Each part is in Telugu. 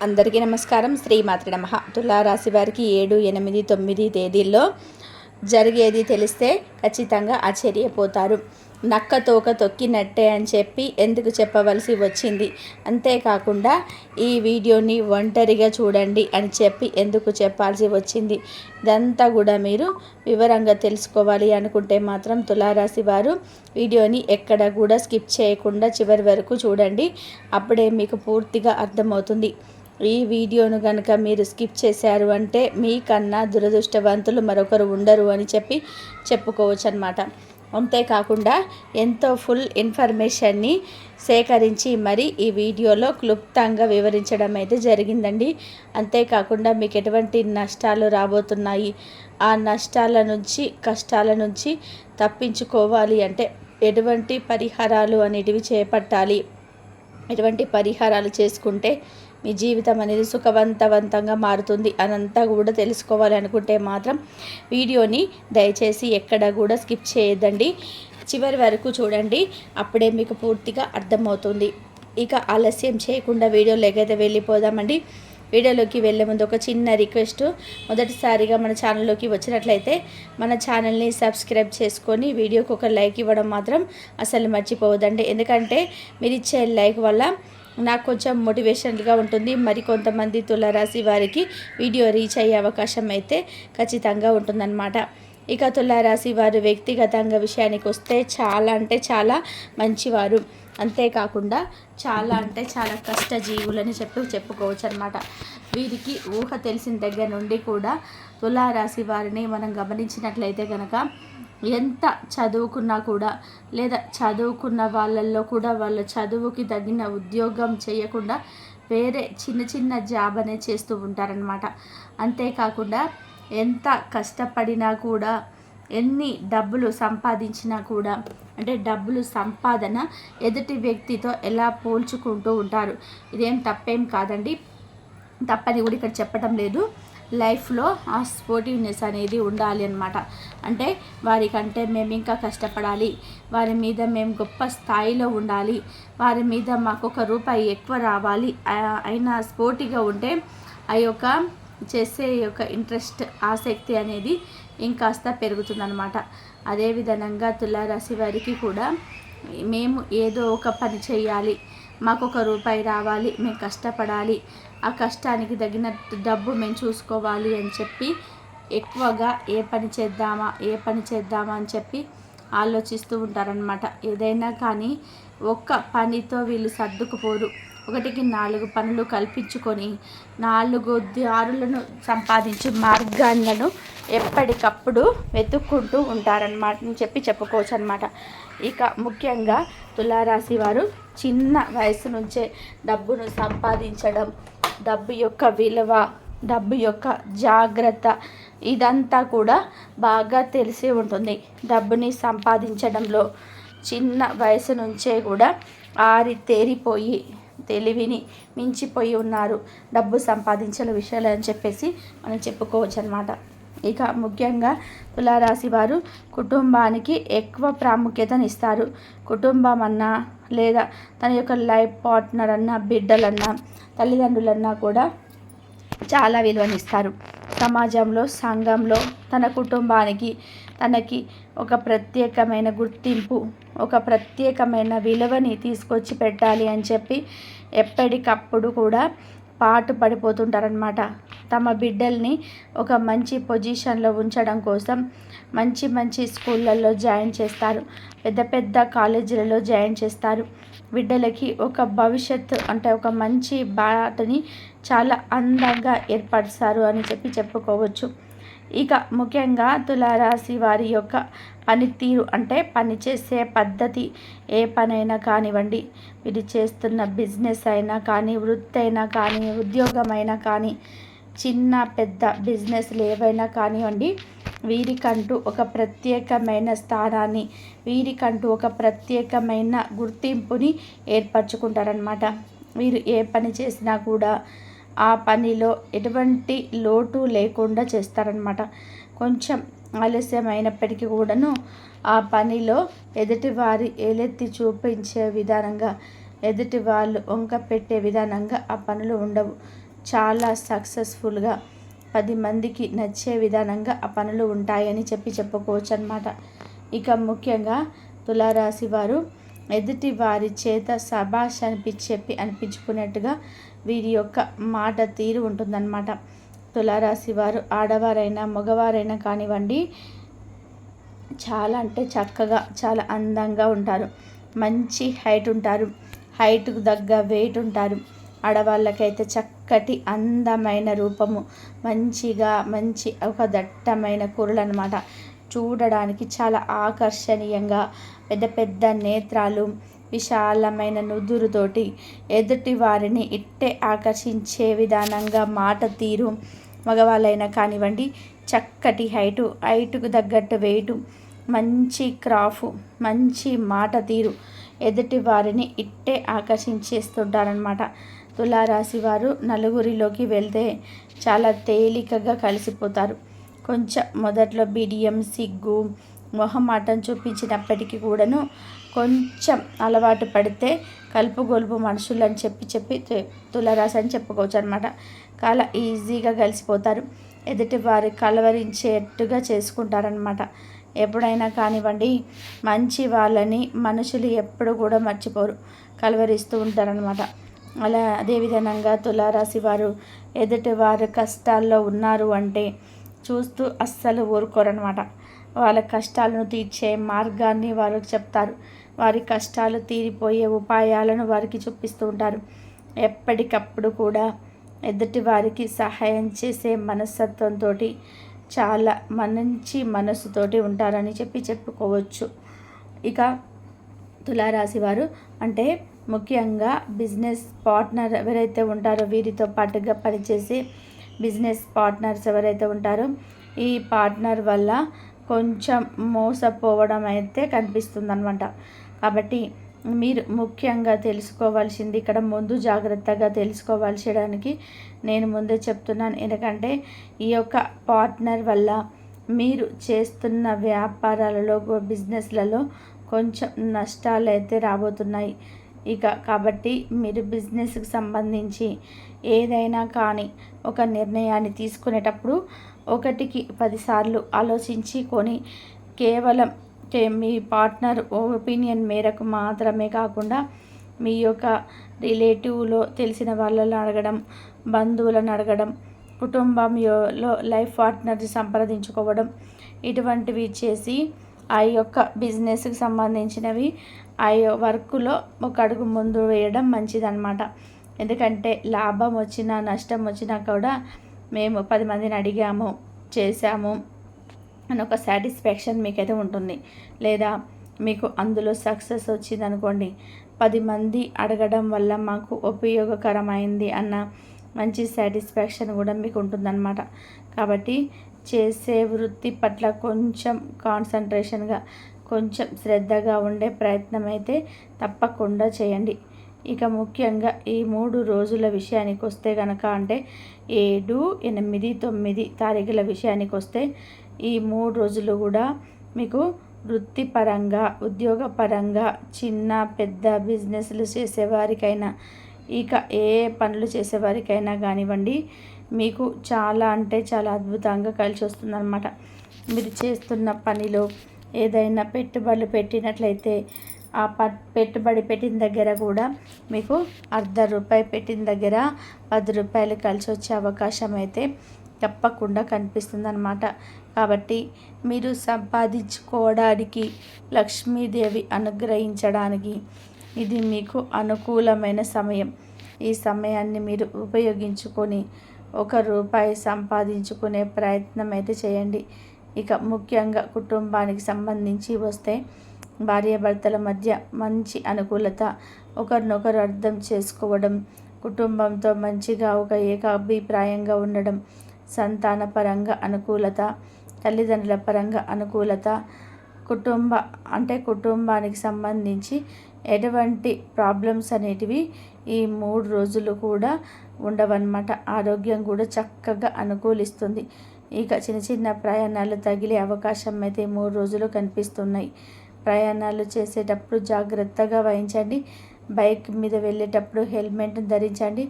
అందరికీ నమస్కారం. శ్రీమాత్రి నమః. తులారాశి వారికి 7, 8, 9 తేదీల్లో జరిగేది తెలిస్తే ఖచ్చితంగా ఆశ్చర్యపోతారు. నక్క తోక తొక్కినట్టే అని చెప్పి ఎందుకు చెప్పవలసి వచ్చింది, అంతేకాకుండా ఈ వీడియోని ఒంటరిగా చూడండి అని చెప్పి ఎందుకు చెప్పాల్సి వచ్చింది, ఇదంతా కూడా మీరు వివరంగా తెలుసుకోవాలి అనుకుంటే మాత్రం తులారాశి వారు వీడియోని ఎక్కడ కూడా స్కిప్ చేయకుండా చివరి వరకు చూడండి. అప్పుడే మీకు పూర్తిగా అర్థమవుతుంది. ఈ వీడియోను కనుక మీరు స్కిప్ చేశారు అంటే మీకన్నా దురదృష్టవంతులు మరొకరు ఉండరు అని చెప్పుకోవచ్చు అన్నమాట. అంతేకాకుండా ఎంతో ఫుల్ ఇన్ఫర్మేషన్ని సేకరించి మరి ఈ వీడియోలో క్లుప్తంగా వివరించడం అయితే జరిగిందండి. అంతేకాకుండా మీకు ఎటువంటి నష్టాలు రాబోతున్నాయి, ఆ నష్టాల నుంచి కష్టాల నుంచి తప్పించుకోవాలి అంటే ఎటువంటి పరిహారాలు అనేటివి చేపట్టాలి, ఎటువంటి పరిహారాలు చేసుకుంటే మీ జీవితం అనేది సుఖవంతవంతంగా మారుతుంది అనంతా కూడా తెలుసుకోవాలి అనుకుంటే మాత్రం వీడియోని దయచేసి ఎక్కడ కూడా స్కిప్ చేయొద్దండి, చివరి వరకు చూడండి. అప్పుడే మీకు పూర్తిగా అర్థమవుతుంది. ఇక ఆలస్యం చేయకుండా వీడియోలోకి అయితే వెళ్ళిపోదామండి. వీడియోలోకి వెళ్ళే ముందు ఒక చిన్న రిక్వెస్ట్, మొదటిసారిగా మన ఛానల్లోకి వచ్చినట్లయితే మన ఛానల్ని సబ్స్క్రైబ్ చేసుకొని వీడియోకి ఒక లైక్ ఇవ్వడం మాత్రం అసలు మర్చిపోవద్దండి. ఎందుకంటే మీరు ఇచ్చే లైక్ వల్ల నాకు కొంచెం మోటివేషన్గా ఉంటుంది. మరి కొంతమంది తులారాశి వారికి వీడియో రీచ్ అయ్యే అవకాశం అయితే ఖచ్చితంగా ఉంటుందన్నమాట. ఇక తులారాశి వారు వ్యక్తిగతంగా విషయానికి వస్తే చాలా అంటే చాలా మంచివారు, అంతేకాకుండా చాలా అంటే చాలా కష్టజీవులని చెప్పుకోవచ్చు అనమాట. వీరికి ఊహ తెలిసిన దగ్గర నుండి కూడా తులారాశి వారిని మనం గమనించినట్లయితే కనుక ఎంత చదువుకున్నా కూడా, లేదా చదువుకున్న వాళ్ళల్లో కూడా వాళ్ళ చదువుకి తగిన ఉద్యోగం చేయకుండా వేరే చిన్న చిన్న జాబ్ అనేది చేస్తూ ఉంటారనమాట. అంతేకాకుండా ఎంత కష్టపడినా కూడా, ఎన్ని డబ్బులు సంపాదించినా కూడా, అంటే డబ్బులు సంపాదన ఎదుటి వ్యక్తితో ఎలా పోల్చుకుంటూ ఉంటారు. ఇదేం తప్పేం కాదండి, తప్పని కూడా ఇక్కడ చెప్పడం లేదు. లైఫ్లో ఆ స్పోర్టివ్నెస్ అనేది ఉండాలి అన్నమాట. అంటే వారికంటే మేము ఇంకా కష్టపడాలి, వారి మీద మేము గొప్ప స్థాయిలో ఉండాలి, వారి మీద మాకు ₹1 ఎక్కువ రావాలి అయినా స్పోర్టివ్గా ఉంటే ఆ యొక్క చేసే యొక్క ఇంట్రెస్ట్, ఆసక్తి అనేది ఇంకాస్త పెరుగుతుందన్నమాట. అదేవిధంగా తులారాశి వారికి కూడా మేము ఏదో ఒక పని చేయాలి, మాకు ₹1 రావాలి, మేము కష్టపడాలి, ఆ కష్టానికి తగినట్టు డబ్బు మేము చూసుకోవాలి అని చెప్పి ఎక్కువగా ఏ పని చేద్దామా అని చెప్పి ఆలోచిస్తూ ఉంటారనమాట. ఏదైనా కానీ ఒక్క పనితో వీళ్ళు సర్దుకుపోరు. 1కి 4 పనులు కల్పించుకొని 4 దారులను సంపాదించే మార్గాలను ఎప్పటికప్పుడు వెతుక్కుంటూ ఉంటారనమాట అని చెప్పుకోవచ్చు అనమాట. ఇక ముఖ్యంగా తులారాశి వారు చిన్న వయసు నుంచే డబ్బును సంపాదించడం, డబ్బు యొక్క విలువ, డబ్బు యొక్క జాగ్రత్త, ఇదంతా కూడా బాగా తెలిసి ఉంటుంది. డబ్బుని సంపాదించడంలో చిన్న వయసు నుంచే కూడా తేరిపోయి తెలివిని మించిపోయి ఉన్నారు డబ్బు సంపాదించిన విషయాలు అని చెప్పేసి మనం చెప్పుకోవచ్చు అనమాట. ఇక ముఖ్యంగా తులారాశి వారు కుటుంబానికి ఎక్కువ ప్రాముఖ్యతనిస్తారు. కుటుంబం అన్నా, లేదా తన యొక్క లైఫ్ పార్ట్నర్ అన్నా, బిడ్డలన్నా, తల్లిదండ్రులన్నా కూడా చాలా విలువనిస్తారు. సమాజంలో, సంఘంలో తన కుటుంబానికి తనకి ఒక ప్రత్యేకమైన గుర్తింపు, ఒక ప్రత్యేకమైన విలువని తీసుకొచ్చి పెట్టాలి అని చెప్పి ఎప్పటికప్పుడు కూడా పాటు పడిపోతుంటారనమాట. తమ బిడ్డల్ని ఒక మంచి పొజిషన్లో ఉంచడం కోసం మంచి స్కూళ్ళల్లో జాయిన్ చేస్తారు, పెద్ద కాలేజీలలో జాయిన్ చేస్తారు. బిడ్డలకి ఒక భవిష్యత్తు అంటే ఒక మంచి బాటని చాలా అందంగా ఏర్పరుస్తారు అని చెప్పుకోవచ్చు. ఇక ముఖ్యంగా తులారాశి వారి యొక్క పనితీరు అంటే పనిచేసే పద్ధతి, ఏ పనైనా కానివ్వండి, వీరు చేస్తున్న బిజినెస్ అయినా కానీ, వృత్తి అయినా కానీ, ఉద్యోగం అయినా కానీ, చిన్న పెద్ద బిజినెస్లు ఏవైనా కానివ్వండి, వీరికంటూ ఒక ప్రత్యేకమైన స్థానాన్ని, వీరికంటూ ఒక ప్రత్యేకమైన గుర్తింపుని ఏర్పరచుకుంటారనమాట. వీరు ఏ పని చేసినా కూడా ఆ పనిలో ఎటువంటి లోటు లేకుండా చేస్తారనమాట. కొంచెం ఆలస్యం అయినప్పటికీ కూడాను ఆ పనిలో ఎదుటివారి ఏలెత్తి చూపించే విధానంగా, ఎదుటి వాళ్ళు వంక పెట్టే విధానంగా ఆ పనులు ఉండవు. చాలా సక్సెస్ఫుల్గా 10 మందికి నచ్చే విధానంగా ఆ పనులు ఉంటాయని చెప్పుకోవచ్చు అన్నమాట. ఇక ముఖ్యంగా తులారాశి వారు ఎదుటి వారి చేత శభాష్ అనిపించుకునేట్టుగా వీరి యొక్క మాట తీరు ఉంటుందన్నమాట. తులారాశి వారు ఆడవారైనా మగవారైనా కానివ్వండి, చాలా అంటే చక్కగా చాలా అందంగా ఉంటారు. మంచి హైట్ ఉంటారు. హైట్కు తగ్గ వెయిట్ ఉంటారు. ఆడవాళ్ళకైతే చక్కటి అందమైన రూపము, మంచి ఒక దట్టమైన కురులు అన్నమాట. చూడడానికి చాలా ఆకర్షణీయంగా పెద్ద పెద్ద నేత్రాలు, విశాలమైన నుదురుతోటి ఎదుటి వారిని ఇట్టే ఆకర్షించే విధానంగా మాట తీరు. మగవాళ్ళైనా కానివ్వండి, చక్కటి హైటుకు తగ్గట్టు వెయిటు, మంచి క్రాఫు, మంచి మాట తీరు, ఎదుటి వారిని ఇట్టే ఆకర్షించేస్తుంటారనమాట. తులారాశి వారు నలుగురిలోకి వెళ్తే చాలా తేలికగా కలిసిపోతారు. కొంచెం మొదట్లో బిడియం, సిగ్గు, మొహమాటం చూపించినప్పటికీ కూడాను కొంచెం అలవాటు పడితే కలుపుగొలుపు మనుషులు అని చెప్పి తులారాశి అని చెప్పుకోవచ్చు అనమాట. చాలా ఈజీగా కలిసిపోతారు. ఎదుటి వారి కలవరించేట్టుగా చేసుకుంటారనమాట. ఎప్పుడైనా కానివ్వండి, మంచి వాళ్ళని మనుషులు ఎప్పుడు కూడా మర్చిపోరు, కలవరిస్తూ ఉంటారనమాట. అదేవిధంగా తులారాశి వారు ఎదుటి వారు కష్టాల్లో ఉన్నారు అంటే చూస్తూ అస్సలు ఊరుకోరనమాట. వాళ్ళ కష్టాలను తీర్చే మార్గాన్ని వారికి చెప్తారు. వారి కష్టాలు తీరిపోయే ఉపాయాలను వారికి చూపిస్తూ ఉంటారు. ఎప్పటికప్పుడు కూడా ఎదుటి వారికి సహాయం చేసే మనస్తత్వంతో చాలా మంచి మనసుతోటి ఉంటారని చెప్పుకోవచ్చు. ఇక తులారాశి వారు అంటే ముఖ్యంగా బిజినెస్ పార్ట్నర్ ఎవరైతే ఉంటారో, వీరితో పాటుగా పనిచేసే బిజినెస్ పార్ట్నర్స్ ఎవరైతే ఉంటారో, ఈ పార్ట్నర్ వల్ల కొంచెం మోసపోవడం అయితే కనిపిస్తుందన్నమాట. కాబట్టి మీరు ముఖ్యంగా తెలుసుకోవాల్సింది ఇక్కడ, ముందు జాగ్రత్తగా తెలుసుకోవాల్సడానికి నేను ముందే చెప్తున్నాను. ఎందుకంటే ఈ యొక్క పార్ట్నర్ వల్ల మీరు చేస్తున్న వ్యాపారాలలో, బిజినెస్లలో కొంచెం నష్టాలు అయితే రాబోతున్నాయి. కాబట్టి మీరు బిజినెస్కి సంబంధించి ఏదైనా కానీ ఒక నిర్ణయాన్ని తీసుకునేటప్పుడు 1కి 10 సార్లు ఆలోచించి కేవలం మీ పార్ట్నర్ ఒపీనియన్ మేరకు మాత్రమే కాకుండా మీ యొక్క రిలేటివ్లో తెలిసిన వాళ్ళని అడగడం, బంధువులను అడగడం, కుటుంబంలో లైఫ్ పార్ట్నర్ని సంప్రదించుకోవడం, ఇటువంటివి చేసి ఆ యొక్క బిజినెస్కి సంబంధించినవి ఆ వర్క్లో ఒక అడుగు ముందు వేయడం మంచిదన్నమాట. ఎందుకంటే లాభం వచ్చినా నష్టం వచ్చినా కూడా మేము 10 మందిని అడిగాము, చేశాము అని ఒక సాటిస్ఫాక్షన్ మీకైతే ఉంటుంది. లేదా మీకు అందులో సక్సెస్ వచ్చిందనుకోండి, 10 మంది అడగడం వల్ల మాకు ఉపయోగకరమైంది అన్న మంచి సాటిస్ఫాక్షన్ కూడా మీకు ఉంటుందన్నమాట. కాబట్టి చేసే వృత్తి పట్ల కొంచెం కాన్సన్ట్రేషన్గా, కొంచెం శ్రద్ధగా ఉండే ప్రయత్నం అయితే తప్పకుండా చేయండి. ఇక ముఖ్యంగా ఈ 3 రోజుల విషయానికి వస్తే కనుక, అంటే 7, 8, 9 తారీఖుల విషయానికి వస్తే, ఈ 3 రోజులు కూడా మీకు వృత్తిపరంగా, ఉద్యోగపరంగా, చిన్న పెద్ద బిజినెస్లు చేసేవారికైనా, ఇక ఏ పనులు చేసేవారికైనా కానివ్వండి, మీకు చాలా అంటే చాలా అద్భుతంగా కలిసి వస్తుందన్నమాట. మీరు చేస్తున్న పనిలో ఏదైనా పెట్టుబడులు పెట్టినట్లయితే ఆ పెట్టుబడి పెట్టిన దగ్గర కూడా మీకు ₹1 పెట్టిన దగ్గర ₹10 కలిసి వచ్చే అవకాశం అయితే తప్పకుండా కనిపిస్తుందన్నమాట. కాబట్టి మీరు సంపాదించుకోవడానికి, లక్ష్మీదేవి అనుగ్రహించడానికి ఇది మీకు అనుకూలమైన సమయం. ఈ సమయాన్ని మీరు ఉపయోగించుకొని ₹1 సంపాదించుకునే ప్రయత్నం అయితే చేయండి. ఇక ముఖ్యంగా కుటుంబానికి సంబంధించి వస్తే, భార్యాభర్తల మధ్య మంచి అనుకూలత, ఒకరినొకరు అర్థం చేసుకోవడం, కుటుంబంతో మంచిగా ఒక ఏకాభిప్రాయంగా ఉండడం, సంతానపరంగా అనుకూలత, తల్లిదండ్రుల పరంగా అనుకూలత, కుటుంబానికి సంబంధించి ఎటువంటి ప్రాబ్లమ్స్ అనేటివి ఈ 3 రోజులు కూడా ఉండవన్నమాట. ఆరోగ్యం కూడా చక్కగా అనుకూలిస్తుంది. ఇక చిన్న చిన్న ప్రయాణాలు తగిలే అవకాశం అయితే 3 రోజులు కనిపిస్తున్నాయి. ప్రయాణాలు చేసేటప్పుడు జాగ్రత్తగా వహించండి. బైక్ మీద వెళ్ళేటప్పుడు హెల్మెట్ ధరించండి.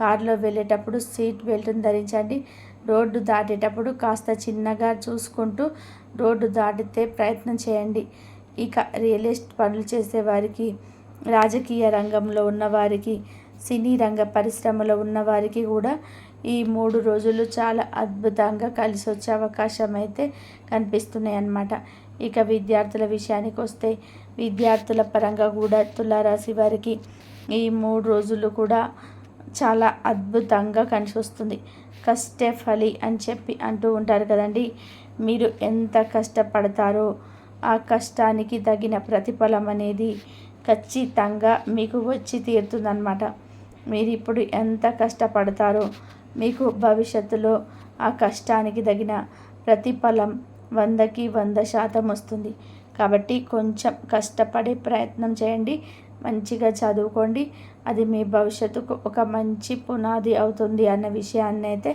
కారులో వెళ్ళేటప్పుడు సీట్ బెల్ట్ని ధరించండి. రోడ్డు దాటేటప్పుడు కాస్త చిన్నగా చూసుకుంటూ రోడ్డు దాటితే ప్రయత్నం చేయండి. ఇక రియల్ ఎస్టేట్ పనులు చేసేవారికి, రాజకీయ రంగంలో ఉన్నవారికి, సినీ రంగ పరిశ్రమలో ఉన్నవారికి కూడా ఈ 3 రోజులు చాలా అద్భుతంగా కలిసి వచ్చే అవకాశం అయితే కనిపిస్తున్నాయి అన్నమాట. ఇక విద్యార్థుల విషయానికి వస్తే విద్యార్థుల పరంగా కూడా తులారాశి వారికి ఈ 3 రోజులు కూడా చాలా అద్భుతంగా కలిసి వస్తుంది. కష్టే ఫలి అని చెప్పి అంటూ ఉంటారు కదండి. మీరు ఎంత కష్టపడతారో ఆ కష్టానికి తగిన ప్రతిఫలం అనేది ఖచ్చితంగా మీకు వచ్చి తీరుతుందన్నమాట. మీరు ఇప్పుడు ఎంత కష్టపడతారో మీకు భవిష్యత్తులో ఆ కష్టానికి తగిన ప్రతిఫలం 100కి 100% వస్తుంది. కాబట్టి కొంచెం కష్టపడే ప్రయత్నం చేయండి. మంచిగా చదువుకోండి. అది మీ భవిష్యత్తుకు ఒక మంచి పునాది అవుతుంది అన్న విషయాన్ని అయితే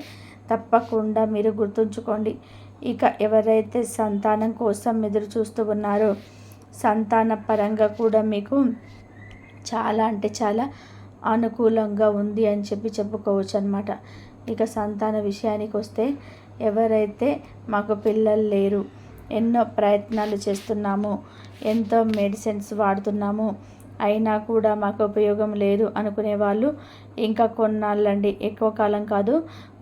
తప్పకుండా మీరు గుర్తుంచుకోండి. ఇక ఎవరైతే సంతానం కోసం ఎదురు చూస్తూ ఉన్నారో సంతాన పరంగా కూడా మీకు చాలా అంటే చాలా అనుకూలంగా ఉంది అని చెప్పి చెప్పుకోవచ్చు అన్నమాట. ఇక సంతాన విషయానికి వస్తే ఎవరైతే మాకు పిల్లలు లేరు, ఎన్నో ప్రయత్నాలు చేస్తున్నాము, ఎంతో మెడిసిన్స్ వాడుతున్నాము, అయినా కూడా మాకు ఉపయోగం లేదు అనుకునే వాళ్ళు ఇంకా కొన్నాళ్ళండి, ఎక్కువ కాలం కాదు,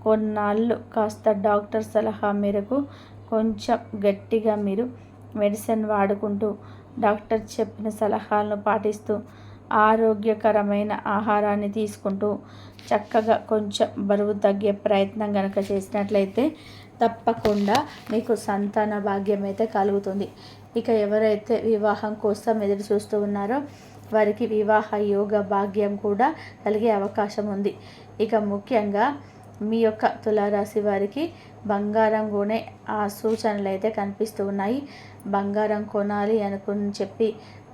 కొన్నాళ్ళు కాస్త డాక్టర్ సలహా మేరకు కొంచెం గట్టిగా మీరు మెడిసిన్ వాడుకుంటూ డాక్టర్ చెప్పిన సలహాలను పాటిస్తూ ఆరోగ్యకరమైన ఆహారాన్ని తీసుకుంటూ చక్కగా కొంచెం బరువు తగ్గే ప్రయత్నం కనుక చేసినట్లయితే తప్పకుండా మీకు సంతాన భాగ్యం అయితే కలుగుతుంది. ఇక ఎవరైతే వివాహం కోసం ఎదురు చూస్తూ ఉన్నారో వారికి వివాహ యోగ భాగ్యం కూడా కలిగే అవకాశం ఉంది. ఇక ముఖ్యంగా మీ యొక్క తులారాశి వారికి బంగారం కొనే ఆ సూచనలు అయితే కనిపిస్తూ ఉన్నాయి. బంగారం కొనాలి అనుకుని చెప్పి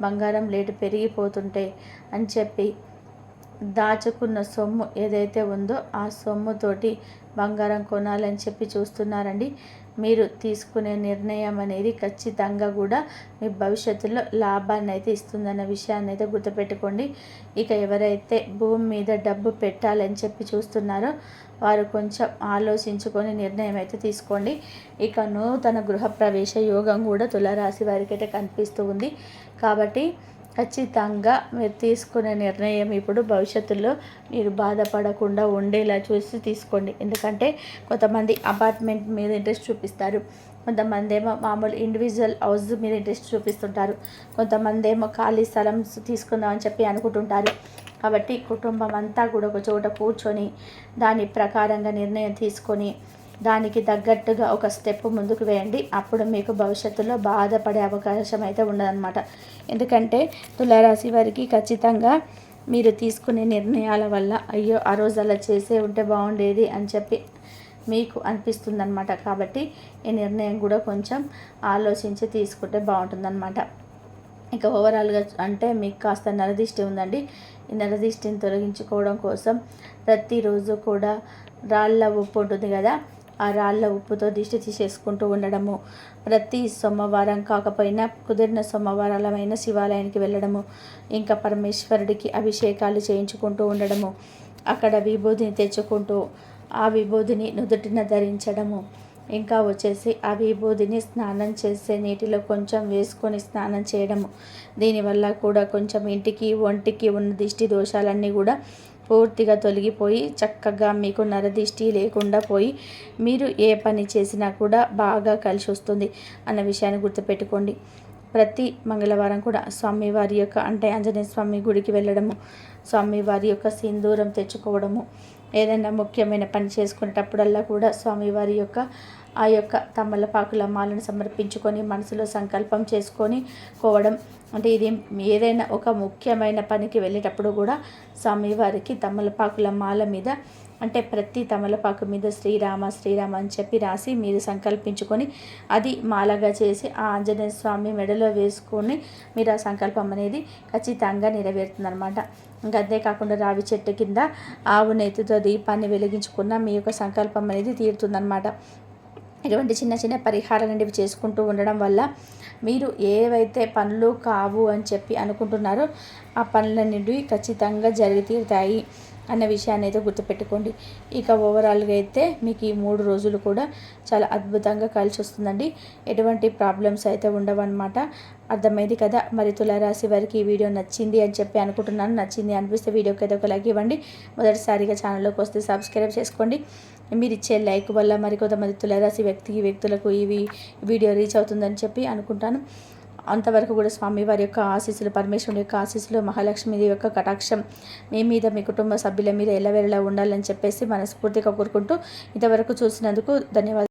బంగారం రేటు పెరిగిపోతుంటే అని చెప్పి దాచుకున్న సొమ్ము ఏదైతే ఉందో ఆ సొమ్ముతోటి బంగారం కొనాలని చెప్పి చూస్తున్నారండి. మీరు తీసుకునే నిర్ణయం అనేది ఖచ్చితంగా కూడా మీ భవిష్యత్తులో లాభాన్ని అయితే ఇస్తుందన్న విషయాన్ని అయితే గుర్తుపెట్టుకోండి. ఇక ఎవరైతే భూమి మీద డబ్బు పెట్టాలని చెప్పి చూస్తున్నారో వారు కొంచెం ఆలోచించుకొని నిర్ణయం అయితే తీసుకోండి. ఇక నూతన గృహప్రవేశ యోగం కూడా తులారాశి వారికి అయితే కనిపిస్తూ ఉంది. కాబట్టి ఖచ్చితంగా మీరు తీసుకునే నిర్ణయం ఇప్పుడు భవిష్యత్తులో మీరు బాధపడకుండా ఉండేలా చూసి తీసుకోండి. ఎందుకంటే కొంతమంది అపార్ట్మెంట్ మీద ఇంట్రెస్ట్ చూపిస్తారు, కొంతమంది ఏమో మామూలు ఇండివిజువల్ హౌస్ మీద ఇంట్రెస్ట్ చూపిస్తుంటారు, కొంతమంది ఏమో ఖాళీ స్థలం తీసుకుందామని చెప్పి అనుకుంటుంటారు. కాబట్టి కుటుంబం అంతా కూడా ఒక చోట కూర్చొని దాని ప్రకారంగా నిర్ణయం తీసుకొని దానికి తగ్గట్టుగా ఒక స్టెప్ ముందుకు వేయండి. అప్పుడు మీకు భవిష్యత్తులో బాధపడే అవకాశం అయితే ఉండదన్నమాట. ఎందుకంటే తులారాశి వారికి ఖచ్చితంగా మీరు తీసుకునే నిర్ణయాల వల్ల అయ్యో ఆ రోజు అలా చేసే ఉంటే బాగుండేది అని చెప్పి మీకు అనిపిస్తుందన్నమాట. కాబట్టి ఈ నిర్ణయం కూడా కొంచెం ఆలోచించి తీసుకుంటే బాగుంటుందన్నమాట. ఇక ఓవరాల్గా అంటే మీకు కాస్త నరదిష్టి ఉందండి. ఈ నరదిష్టిని తొలగించుకోవడం కోసం ప్రతిరోజు కూడా రాళ్ళ ఉప్పు ఉంటుంది కదా, ఆ రాళ్ళ ఉప్పుతో దిష్టి తీసేసుకుంటూ ఉండడము, ప్రతి సోమవారం కాకపోయినా కుదిరిన సోమవారాలమైన శివాలయానికి వెళ్ళడము, ఇంకా పరమేశ్వరుడికి అభిషేకాలు చేయించుకుంటూ ఉండడము, అక్కడ విభూతిని తెచ్చుకుంటూ ఆ విభూతిని నుదుటిన ధరించడము, ఇంకా వచ్చేసి ఆ విభూతిని స్నానం చేసే నీటిలో కొంచెం వేసుకొని స్నానం చేయడము. దీనివల్ల కూడా కొంచెం ఇంటికి ఒంటికి ఉన్న దిష్టి దోషాలన్నీ కూడా పూర్తిగా తొలగిపోయి చక్కగా మీకు నరదిష్టి లేకుండా పోయి మీరు ఏ పని చేసినా కూడా బాగా కలిసి వస్తుంది అన్న విషయాన్ని గుర్తుపెట్టుకోండి. ప్రతి మంగళవారం కూడా స్వామివారి యొక్క అంటే ఆంజనేయ స్వామి గుడికి వెళ్ళడము, స్వామివారి యొక్క సింధూరం తెచ్చుకోవడము, ఏదైనా ముఖ్యమైన పని చేసుకునేటప్పుడల్లా కూడా స్వామివారి యొక్క ఆ యొక్క తమలపాకుల మాలను సమర్పించుకొని మనసులో సంకల్పం చేసుకొని కోవడం. అంటే ఇది ఏదైనా ఒక ముఖ్యమైన పనికి వెళ్ళేటప్పుడు కూడా స్వామివారికి తమలపాకుల మాల మీద అంటే ప్రతి తమలపాకు మీద శ్రీరామ శ్రీరామ అని చెప్పి రాసి మీరు సంకల్పించుకొని అది మాలగా చేసి ఆ ఆంజనేయ స్వామి మెడలో వేసుకొని మీరు ఆ సంకల్పం అనేది ఖచ్చితంగా నెరవేరుతుందన్నమాట. ఇంకా అంతేకాకుండా రావి చెట్టు కింద ఆవు నేతితో దీపాన్ని వెలిగించుకున్న మీ యొక్క సంకల్పం అనేది తీరుతుందన్నమాట. ఇటువంటి చిన్న చిన్న పరిహారాలు అనేవి చేసుకుంటూ ఉండడం వల్ల మీరు ఏవైతే పనులు కావు అని చెప్పి అనుకుంటున్నారో ఆ పనులన్నిటివి ఖచ్చితంగా జరిగి తీరుతాయి. అన్న విషయాన్ని అయితే గుర్తుపెట్టుకోండి. ఇక ఓవరాల్గా అయితే మీకు ఈ 3 రోజులు కూడా చాలా అద్భుతంగా కలిసి వస్తుందండి. ఎటువంటి ప్రాబ్లమ్స్ అయితే ఉండవన్నమాట. అర్థమైంది కదా. మరి తులారాశి వారికి ఈ వీడియో నచ్చింది అని చెప్పి అనుకుంటున్నాను. నచ్చింది అనిపిస్తే వీడియోకి అయితే ఒక లైక్ ఇవ్వండి. మొదటిసారిగా ఛానల్లోకి వస్తే సబ్స్క్రైబ్ చేసుకోండి. మీరు ఇచ్చే లైక్ వల్ల మరికొంతమంది తులారాశి వ్యక్తులకు ఈ వీడియో రీచ్ అవుతుందని చెప్పి అనుకుంటాను. అంతవరకు కూడా స్వామివారి యొక్క ఆశీస్సులు, పరమేశ్వరుని యొక్క ఆశీస్సులు, మహాలక్ష్మి యొక్క కటాక్షం మీ మీద, మీ కుటుంబ సభ్యుల మీద ఎల్లవేళలా ఉండాలని చెప్పేసి మనస్ఫూర్తిగా కోరుకుంటూ ఇంతవరకు చూసినందుకు ధన్యవాదాలు.